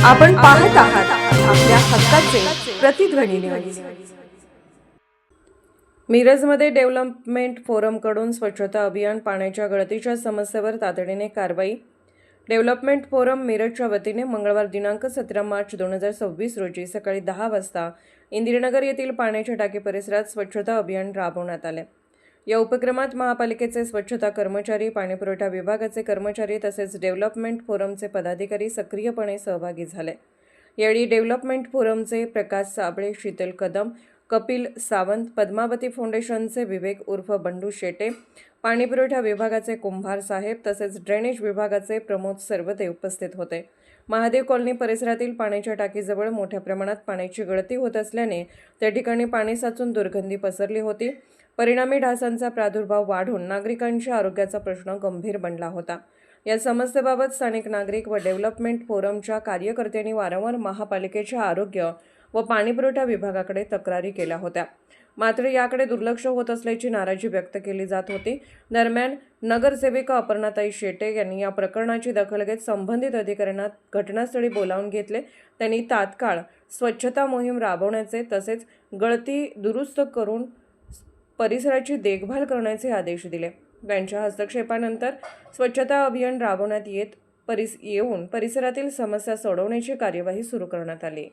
आपण पाहत आहात आपल्या हक्काचे प्रतिध्वनी न्यूज। मिरजमध्ये डेव्हलपमेंट फोरमकडून स्वच्छता अभियान, पाण्याच्या गळतीच्या समस्येवर तातडीने कारवाई। डेव्हलपमेंट फोरम मिरजच्या वतीने मंगळवार दिनांक 17 मार्च 2026 रोजी सकाळी 10 वाजता इंदिरानगर येथील पाण्याच्या टाकी परिसरात स्वच्छता अभियान राबवण्यात आले। या उपक्रमात महापालिकेचे स्वच्छता कर्मचारी, पाणीपुरवठा विभागाचे कर्मचारी तसेच डेव्हलपमेंट फोरमचे पदाधिकारी सक्रियपणे सहभागी झाले। यावेळी डेव्हलपमेंट फोरमचे प्रकाश साबळे, शीतल कदम, कपिल सावंत, पद्मावती फाउंडेशनचे विवेक उर्फ बंडू शेटे, पाणीपुरवठा विभागाचे कुंभार साहेब तसेच ड्रेनेज विभागाचे प्रमोद सर्वते उपस्थित होते। महादेव कॉलनी परिसरातील पाण्याच्या टाकीजवळ मोठ्या प्रमाणात पाण्याची गळती होत असल्याने त्या ठिकाणी पाणी साचून दुर्गंधी पसरली होती। परिणामी डासांचा प्रादुर्भाव वाढून नागरिकांच्या आरोग्याचा प्रश्न गंभीर बनला होता। या समस्येबाबत स्थानिक नागरिक व डेव्हलपमेंट फोरमच्या कार्यकर्त्यांनी वारंवार महापालिकेच्या आरोग्य व पाणीपुरवठा विभागाकडे तक्रारी केल्या होत्या, मात्र याकडे दुर्लक्ष होत असल्याची नाराजी व्यक्त केली जात होती। दरम्यान नगरसेविका अपर्णाताई शेटे यांनी या प्रकरणाची दखल घेत संबंधित अधिकाऱ्यांना घटनास्थळी बोलावून घेतले। त्यांनी तात्काळ स्वच्छता मोहीम राबवण्याचे तसेच गळती दुरुस्त करून परिसराची देखभाल करण्याचे आदेश दिले। त्यांच्या हस्तक्षेपानंतर स्वच्छता अभियान राबवण्यात येऊन परिसरातील समस्या सोडवण्याची कार्यवाही सुरू करण्यात आली।